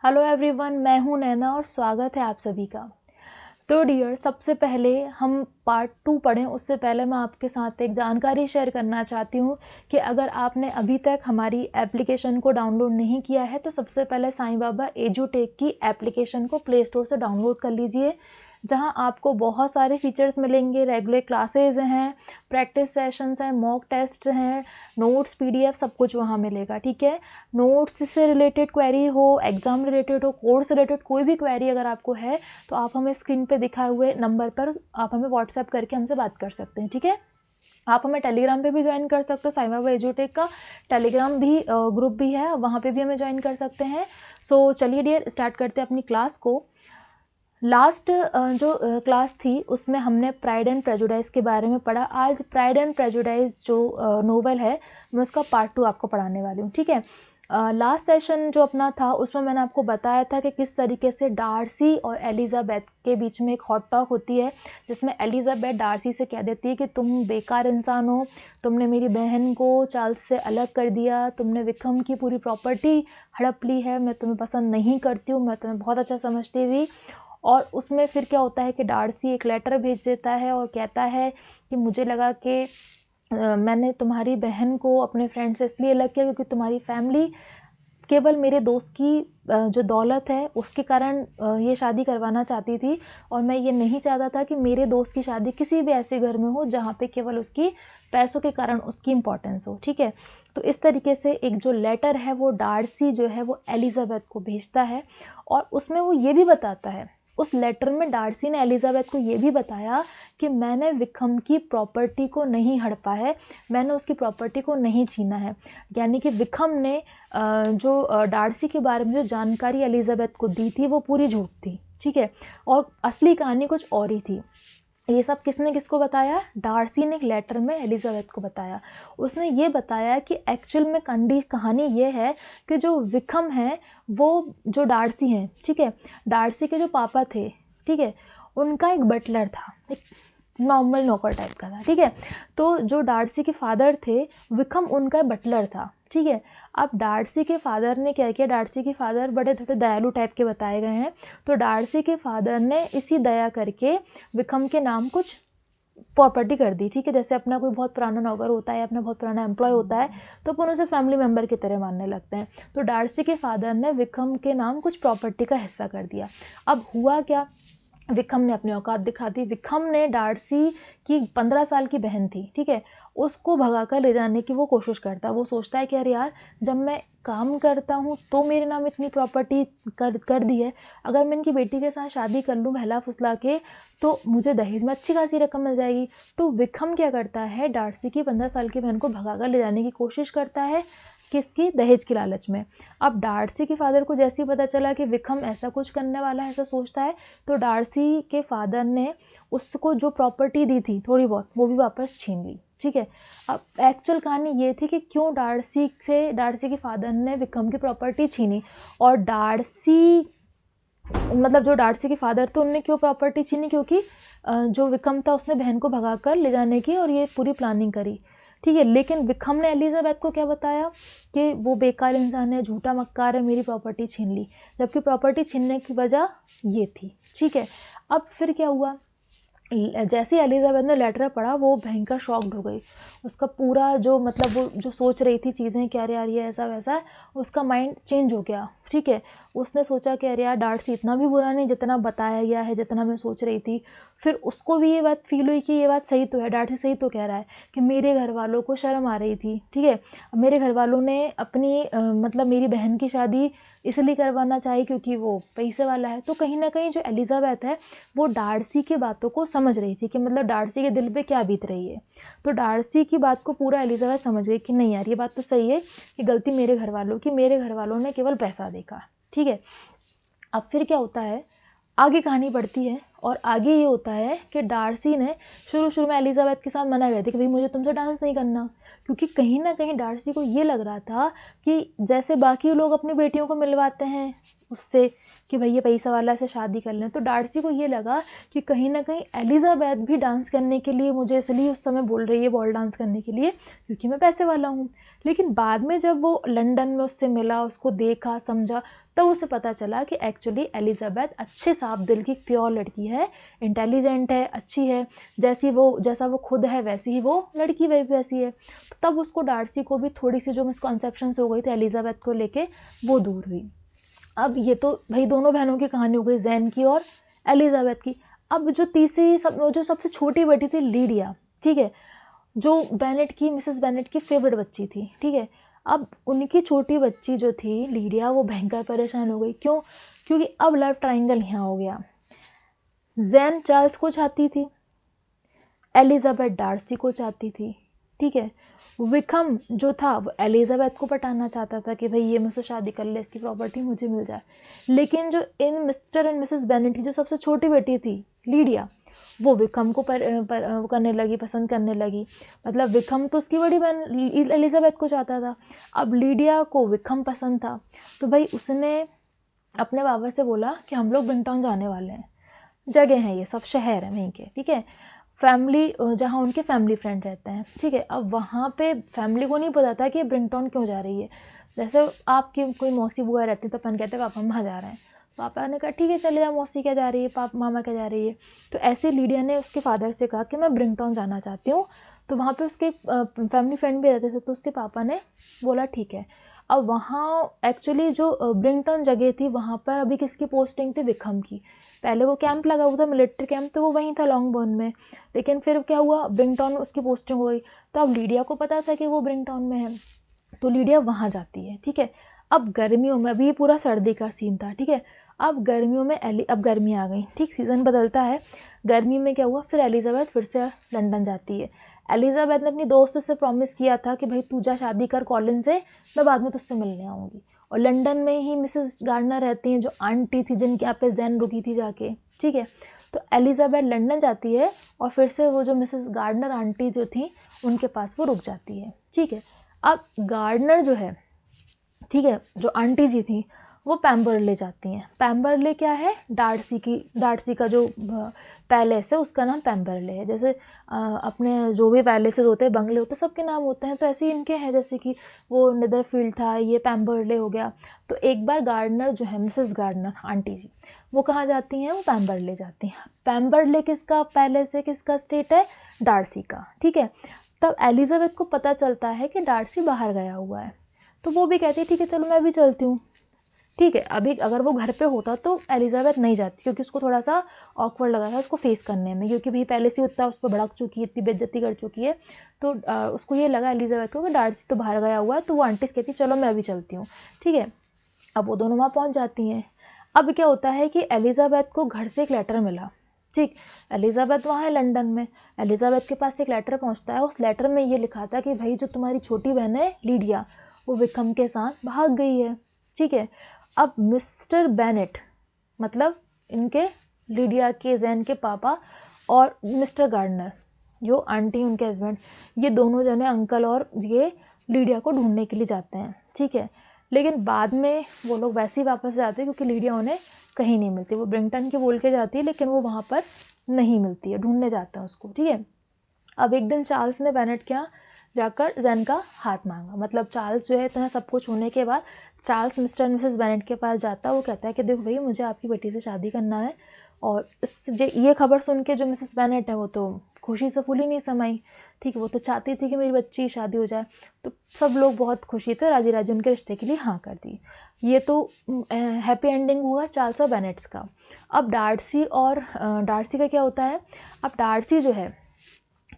Hello everyone, मैं हूं नैना और स्वागत है आप सभी का। तो डियर, सबसे पहले हम पार्ट 2 पढ़ें उससे पहले मैं आपके साथ एक जानकारी शेयर करना चाहती हूं कि अगर आपने अभी तक हमारी एप्लीकेशन को डाउनलोड नहीं किया है तो सबसे पहले साईं बाबा एजुटेक की एप्लीकेशन को प्ले स्टोर से डाउनलोड कर लीजिए, जहां आपको बहुत सारे फीचर्स मिलेंगे। रेगुलर क्लासेस हैं, प्रैक्टिस सेशंस हैं, मॉक टेस्ट हैं, नोट्स, पीडीएफ, सब कुछ वहां मिलेगा। ठीक है, नोट्स से रिलेटेड क्वेरी हो, एग्जाम रिलेटेड हो, कोर्स रिलेटेड कोई भी क्वेरी अगर आपको है तो आप हमें स्क्रीन पे दिखाए हुए नंबर पर आप हमें व्हाट्सएप करके हमसे बात कर सकते हैं। ठीक है, आप हमें टेलीग्राम पे भी ज्वाइन कर सकते हो। साईं बाबा एजुटेक का टेलीग्राम भी ग्रुप भी है, वहाँ पे भी हमें ज्वाइन कर सकते हैं। सो चलिए डियर, स्टार्ट करते हैं अपनी क्लास को। लास्ट जो क्लास थी उसमें हमने प्राइड एंड प्रेजुडाइज के बारे में पढ़ा। आज प्राइड एंड प्रेजुडाइज जो नोवेल है मैं उसका पार्ट 2 आपको पढ़ाने वाली हूँ। ठीक है, लास्ट सेशन जो अपना था उसमें मैंने आपको बताया था कि किस तरीके से डार्सी और एलिजाबेथ के बीच में एक हॉट टॉक होती है, जिसमें एलिजाबेथ डार्सी से कह देती है कि तुम बेकार इंसान हो, तुमने मेरी बहन को चार्ल्स से अलग कर दिया, तुमने विक्रम की पूरी प्रॉपर्टी हड़प ली है, मैं तुम्हें पसंद नहीं करती हूँ, मैं तुम्हें बहुत अच्छा समझती थी। और उसमें फिर क्या होता है कि डार्सी एक लेटर भेज देता है और कहता है कि मुझे लगा कि मैंने तुम्हारी बहन को अपने फ्रेंड से इसलिए अलग किया क्योंकि तुम्हारी फैमिली केवल मेरे दोस्त की जो दौलत है उसके कारण ये शादी करवाना चाहती थी, और मैं ये नहीं चाहता था कि मेरे दोस्त की शादी किसी भी ऐसे घर में हो जहाँ पे केवल उसकी पैसों के कारण उसकी इम्पोर्टेंस हो। ठीक है, तो इस तरीके से एक जो लेटर है वो डार्सी जो है वो एलिजाबेथ को भेजता है, और उसमें वो ये भी बताता है, उस लेटर में डार्सी ने एलिजाबेथ को ये भी बताया कि मैंने विक्रम की प्रॉपर्टी को नहीं हड़पा है, मैंने उसकी प्रॉपर्टी को नहीं छीना है। यानी कि विक्रम ने जो डार्सी के बारे में जो जानकारी एलिजाबेथ को दी थी वो पूरी झूठ थी। ठीक है, और असली कहानी कुछ और ही थी। ये सब किसने किसको बताया? डार्सी ने एक लेटर में एलिजाबेथ को बताया। उसने ये बताया कि एक्चुअल में कहानी ये है कि जो विक्रम है वो जो डार्सी हैं, ठीक है, डार्सी के जो पापा थे, ठीक है, उनका एक बटलर था, एक नॉर्मल नौकर टाइप का था। ठीक है, तो जो डार्सी के फादर थे विक्रम उनका बटलर था। ठीक है, अब डार्सी के फादर ने क्या किया, डार्सी के फादर बड़े थोड़े दयालु टाइप के बताए गए हैं, तो डार्सी के फादर ने इसी दया करके विक्रम के नाम कुछ प्रॉपर्टी कर दी। ठीक है, जैसे अपना कोई बहुत पुराना नौकर होता है, अपना बहुत पुराना एम्प्लॉय होता है तो अपन उसे फैमिली मेम्बर की तरह मानने लगते हैं। तो डार्सी के फादर ने विक्रम के नाम कुछ प्रॉपर्टी का हिस्सा कर दिया। अब हुआ क्या, विक्रम ने अपनी औकात दिखा दी। विक्रम ने डार्सी की 15 साल की बहन थी, ठीक है, उसको भगाकर ले जाने की वो कोशिश करता है। वो सोचता है कि अरे यार, जब मैं काम करता हूँ तो मेरे नाम इतनी प्रॉपर्टी कर दी है, अगर मैं इनकी बेटी के साथ शादी कर लूँ बहला फुसला के तो मुझे दहेज में अच्छी खासी रकम मिल जाएगी। तो विक्रम क्या करता है, डार्सी की 15 साल की बहन को भगाकर ले जाने की कोशिश करता है, किसकी? दहेज की लालच में। अब डार्सी के फादर को जैसे ही पता चला कि विक्रम ऐसा कुछ करने वाला है, ऐसा सोचता है, तो डार्सी के फादर ने उसको जो प्रॉपर्टी दी थी थोड़ी बहुत वो भी वापस छीन ली। ठीक है, अब एक्चुअल कहानी ये थी कि क्यों डार्सी के फादर ने विक्रम की प्रॉपर्टी छीनी, और जो डार्सी के फादर थे उनने क्यों प्रॉपर्टी छीनी, क्योंकि जो विक्रम था उसने बहन को भगाकर ले जाने की और ये पूरी प्लानिंग करी। ठीक है, लेकिन विक्रम ने एलिजाबेथ को क्या बताया कि वो बेकार इंसान है, झूठा मक्कार है, मेरी प्रॉपर्टी छीन ली, जबकि प्रॉपर्टी छीनने की वजह ये थी। ठीक है, अब फिर क्या हुआ, जैसे ही एलिजाबेथ ने लेटर पढ़ा वो भयंकर शॉक्ड हो गई। उसका पूरा जो मतलब वो जो सोच रही थी चीज़ें कि अरे यार ये ऐसा वैसा है, उसका माइंड चेंज हो गया। ठीक है, उसने सोचा कि अरे यार डार्सी इतना भी बुरा नहीं जितना बताया गया है, जितना मैं सोच रही थी। फिर उसको भी ये बात फील हुई कि ये बात सही तो है, डार्सी सही तो कह रहा है कि मेरे घर वालों को शर्म आ रही थी। ठीक है, मेरे घर वालों ने अपनी मतलब मेरी बहन की शादी इसलिए करवाना चाहिए क्योंकि वो पैसे वाला है। तो कहीं ना कहीं जो एलिजाबेथ है वो डार्सी की बातों को समझ रही थी कि मतलब डार्सी के दिल पे क्या बीत रही है। तो डार्सी की बात को पूरा एलिजाबेथ समझ गई कि नहीं यार ये बात तो सही है कि गलती मेरे घर वालों की, मेरे घर वालों ने केवल पैसा देखा। ठीक है, अब फिर क्या होता है, आगे कहानी बढ़ती है, और आगे ये होता है कि डार्सी ने शुरू में एलिजाबेथ के साथ मना कर दिया कि भाई मुझे तुमसे डांस नहीं करना, क्योंकि कहीं ना कहीं डार्सी को ये लग रहा था कि जैसे बाकी लोग अपनी बेटियों को मिलवाते हैं उससे कि भाई ये पैसा वाला से शादी कर लें, तो डार्सी को ये लगा कि कहीं ना कहीं एलिजाबेथ भी डांस करने के लिए मुझे इसलिए उस समय बोल रही है बॉल डांस करने के लिए क्योंकि मैं पैसे वाला हूँ। लेकिन बाद में जब वो लंदन में उससे मिला, उसको देखा समझा, तब उसे पता चला कि एक्चुअली एलिजाबेथ अच्छे साफ दिल की प्योर लड़की है, इंटेलिजेंट है, अच्छी है, जैसा वो खुद है वैसी ही वो लड़की वैसी है। तो तब उसको डार्सी को भी थोड़ी सी जो मिसकॉन्सेप्शंस हो गई थी एलिजाबेथ को लेके वो दूर हुई। अब ये तो भाई दोनों बहनों की कहानी हो गई, जैन की और एलिजाबेथ की। अब जो तीसरी जो सबसे छोटी बेटी थी लीडिया, ठीक है, जो मिसेस बेनेट की फेवरेट बच्ची थी, ठीक है। अब उनकी छोटी बच्ची जो थी लीडिया, वो भयंकर परेशान हो गई। क्यों? क्योंकि अब लव ट्रायंगल यहाँ हो गया। जैन चार्ल्स को चाहती थी, एलिजाबेथ डार्सी को चाहती थी, ठीक है। विकम जो था वो एलिजाबेथ को पटाना चाहता था कि भाई ये मुझसे शादी कर ले, इसकी प्रॉपर्टी मुझे मिल जाए। लेकिन जो इन मिस्टर एंड मिसेस बेनेट की जो सबसे छोटी बेटी थी लीडिया, वो विकम को करने लगी, पसंद करने लगी। मतलब विकम तो उसकी बड़ी बहन एलिजाबेथ को चाहता था, अब लीडिया को विकम पसंद था। तो भाई उसने अपने बाबा से बोला कि हम लोग ब्रिंगटाउन जाने वाले हैं, जगह है ये सब, शहर है वहीं के, ठीक है, फैमिली जहाँ उनके फैमिली फ्रेंड रहते हैं, ठीक है। अब वहाँ पे फैमिली को नहीं पता था कि ब्रिंगटाउन क्यों जा रही है। जैसे आपकी कोई मौसी बुआ रहती तो अपन कहते पापा हम वहाँ जा रहे हैं, पापा ने कहा ठीक है चले जाओ, मौसी क्या जा रही है, मामा क्या जा रही है। तो ऐसे लीडिया ने उसके फादर से कहा कि मैं ब्रिंगटाउन जाना चाहती हूँ। तो वहाँ पे उसके फैमिली फ्रेंड भी रहते थे, तो उसके पापा ने बोला ठीक है। अब वहाँ एक्चुअली जो ब्रिंगटाउन जगह थी वहाँ पर अभी किसकी पोस्टिंग थी, विकम की। पहले वो कैंप लगा हुआ था, मिलिट्री कैंप, तो वो वहीं था लॉन्गबोर्न में। लेकिन फिर क्या हुआ, ब्रिंगटाउन में उसकी पोस्टिंग हो गई। तो अब लीडिया को पता था कि वो ब्रिंगटाउन में है, तो लीडिया वहाँ जाती है, ठीक है। अब गर्मियों में, अभी ये पूरा सर्दी का सीन था, ठीक है। अब गर्मियों में अब गर्मी आ गई, ठीक, सीज़न बदलता है। गर्मी में क्या हुआ, फिर एलिजाबेथ फिर से लंदन जाती है। एलिजाबेथ ने अपनी दोस्त से प्रॉमिस किया था कि भाई तू जा शादी कर कॉलिन से, मैं बाद में तुझसे मिलने आऊँगी। और लंदन में ही मिसेस गार्डनर रहती हैं, जो आंटी थी जिनके यहाँ पे जैन रुकी थी जाके, ठीक है। तो एलिजाबेथ लंदन जाती है और फिर से वो जो मिसेस गार्डनर आंटी जो थी उनके पास वो रुक जाती है, ठीक है। अब गार्डनर जो है, ठीक है, जो आंटी जी थी वो पैम्बरले जाती हैं। पैम्बरले क्या है, डार्सी का जो पैलेस है उसका नाम पैम्बरले है। जैसे अपने जो भी पैलेसेस होते हैं, बंगले होते हैं, सबके नाम होते हैं, तो ऐसे ही इनके हैं। जैसे कि वो निदरफील्ड था, ये पैम्बरले हो गया। तो एक बार गार्डनर जो है, मिसेस गार्डनर आंटी जी, वो कहाँ जाती हैं, वो पैम्बरले जाती हैं। पैम्बरले किसका पैलेस है, किसका स्टेट है, डार्सी का, ठीक है। तब एलिजाबेथ को पता चलता है कि डार्सी बाहर गया हुआ है, तो वो भी कहती है ठीक है चलो मैं भी चलती हूँ, ठीक है। अभी अगर वो घर पे होता तो एलिजाबेथ नहीं जाती, क्योंकि उसको थोड़ा सा ऑकवर्ड लगा था उसको फेस करने में, क्योंकि भाई पहले से उतना उस पर भड़क चुकी है, इतनी बेइज्जती कर चुकी है। तो उसको ये लगा एलिजाबेथ को कि डार्सी तो बाहर गया हुआ है, तो वो आंटी से कहती चलो मैं भी चलती हूँ, ठीक है। अब वो दोनों वहाँ पहुँच जाती हैं। अब क्या होता है कि एलिजाबेथ को घर से एक लेटर मिला, ठीक। एलिजाबेथ वहाँ है लंदन में, एलिजाबेथ के पास एक लेटर पहुँचता है। उस लेटर में ये लिखा था कि भाई जो तुम्हारी छोटी बहन है लीडिया, वो विकम के साथ भाग गई है, ठीक है। अब मिस्टर बेनेट, मतलब इनके लीडिया के जैन के पापा, और मिस्टर गार्डनर जो आंटी उनके हस्बैंड, ये दोनों जने अंकल और ये लीडिया को ढूंढने के लिए जाते हैं, ठीक है। लेकिन बाद में वो लोग वैसे ही वापस जाते हैं, क्योंकि लीडिया उन्हें कहीं नहीं मिलती। वो ब्रिंगटन के बोल के जाती है, लेकिन वो वहाँ पर नहीं मिलती है, ढूंढने जाते हैं उसको, ठीक है। अब एक दिन चार्ल्स ने बेनेट के यहाँ जाकर जैन का हाथ मांगा। मतलब चार्ल्स जो है इतना सब कुछ होने के बाद Charles mister and Mrs Bennett के पास जाता है। वो कहता है कि देखो भाई मुझे आपकी बेटी से शादी करना है। और ये खबर सुन के जो मिसेस बेनेट है वो तो खुशी से फूली नहीं समाई, ठीक है। वो तो चाहती थी कि मेरी बच्ची की शादी हो जाए, तो सब लोग बहुत खुशी थे, राजी राजी उनके रिश्ते के लिए हाँ कर दी। ये तो हैप्पी एंडिंग हुआ चार्ल्स और बेनेट्स का। अब डार्सी का क्या होता है, अब डार्सी जो है,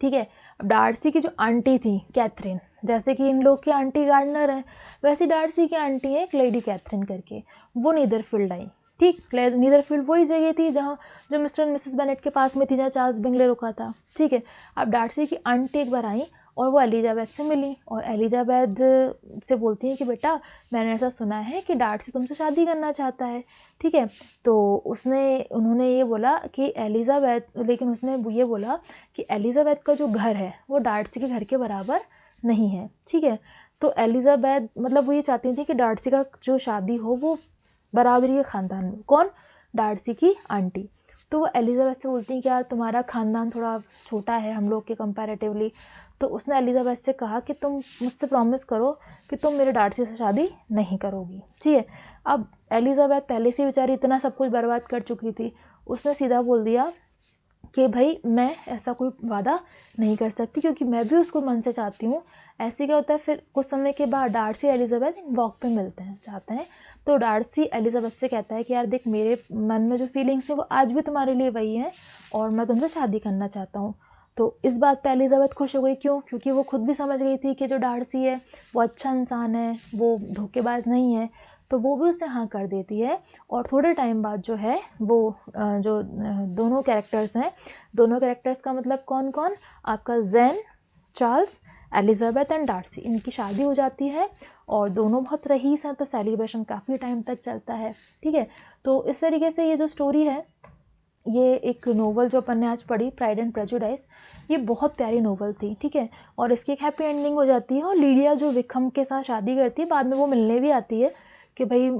ठीक है, अब डार्सी की जो आंटी थी कैथरीन, जैसे कि इन लोग की आंटी गार्डनर है, वैसे डार्सी की आंटी है एक लेडी कैथरीन करके, वो नीदरफील्ड आई, ठीक। नीदरफील्ड वही जगह थी जहाँ जो मिस्टर एंड मिसेस बेनेट के पास में थी, जहाँ चार्ल्स बिंगले रुका था, ठीक है। अब डार्सी की आंटी एक बार आई और वो एलिजाबेथ से मिली, और एलिजाबेथ से बोलती है कि बेटा मैंने ऐसा सुना है कि डार्सी तुमसे शादी करना चाहता है, ठीक है। तो उन्होंने ये बोला कि लेकिन उसने ये बोला कि एलिजाबेथ का जो घर है वो डार्सी के घर के बराबर नहीं है, ठीक है। तो एलिजाबेथ मतलब वो ये चाहती थी कि डार्सी का जो शादी हो वो बराबरी के ख़ानदान में। कौन? डार्सी की आंटी। तो वो एलिजाबेथ से बोलती हैं कि यार तुम्हारा ख़ानदान थोड़ा छोटा है हम लोग के कंपैरेटिवली, तो उसने एलिजाबेथ से कहा कि तुम मुझसे प्रॉमिस करो कि तुम मेरे डार्सी से शादी नहीं करोगी, ठीक है। अब एलिजाबेथ पहले से बेचारी इतना सब कुछ बर्बाद कर चुकी थी, उसने सीधा बोल दिया कि भाई मैं ऐसा कोई वादा नहीं कर सकती, क्योंकि मैं भी उसको मन से चाहती हूँ। ऐसे क्या होता है, फिर कुछ समय के बाद डार्सी एलिजाबेथ वॉक पे मिलते हैं, चाहते हैं। तो डार्सी एलिजाबेथ से कहता है कि यार देख, मेरे मन में जो फीलिंग्स हैं वो आज भी तुम्हारे लिए वही हैं और मैं तुमसे शादी करना चाहता हूँ। तो इस बात पे एलिजाबेथ खुश हो गई। क्यों? क्योंकि वो खुद भी समझ गई थी कि जो डार्सी है वो अच्छा इंसान है, वो धोखेबाज नहीं है। तो वो भी उससे हाँ कर देती है। और थोड़े टाइम बाद जो है वो दोनों कैरेक्टर्स हैं, दोनों कैरेक्टर्स का मतलब कौन कौन, आपका Jane, Charles, Elizabeth and Darcy, इनकी शादी हो जाती है और दोनों बहुत रईस हैं, तो सेलिब्रेशन काफ़ी टाइम तक चलता है, ठीक है। तो इस तरीके से ये जो स्टोरी है, ये एक नोवेल जो अपन ने आज पढ़ी, प्राइड एंड प्रेजुडाइज, ये बहुत प्यारी नोवेल थी, ठीक है। और इसकी एक हैप्पी एंडिंग हो जाती है और लीडिया जो विक्रम के साथ शादी करती है, बाद में वो मिलने भी आती है कि भाई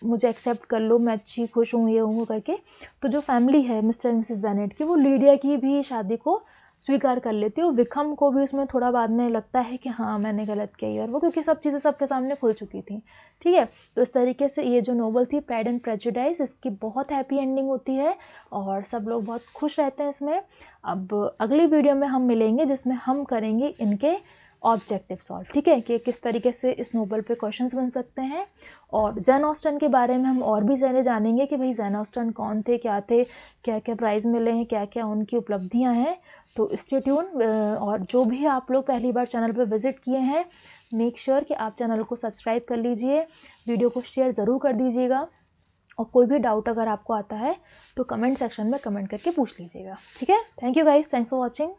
मुझे एक्सेप्ट कर लो, मैं अच्छी खुश हूँ, ये हूँ करके। तो जो फैमिली है मिस्टर एंड मिसेस बेनेट की, वो लीडिया की भी शादी को स्वीकार कर लेती है और विक्रम को भी उसमें थोड़ा बाद में लगता है कि हाँ मैंने गलत किया, और वो क्योंकि सब चीज़ें सबके सामने खुल चुकी थी, ठीक है। तो इस तरीके से ये जो नोवेल थी प्राइड एंड प्रेजुडाइज, इसकी बहुत हैप्पी एंडिंग होती है और सब लोग बहुत खुश रहते हैं इसमें। अब अगली वीडियो में हम मिलेंगे जिसमें हम करेंगे इनके ऑब्जेक्टिव सॉल्व, ठीक है, कि किस तरीके से इस नोवेल पे क्वेश्चंस बन सकते हैं। और जैन ऑस्टन के बारे में हम और भी ज़्यादा जानेंगे कि भाई जैन ऑस्टन कौन थे, क्या थे, क्या क्या प्राइज़ मिले हैं, क्या क्या उनकी उपलब्धियां हैं। तो स्टे ट्यून। और जो भी आप लोग पहली बार चैनल पर विज़िट किए हैं, मेक श्योर कि आप चैनल को सब्सक्राइब कर लीजिए, वीडियो को शेयर ज़रूर कर दीजिएगा और कोई भी डाउट अगर आपको आता है तो कमेंट सेक्शन में कमेंट करके पूछ लीजिएगा, ठीक है। Thank you guys, thanks for watching.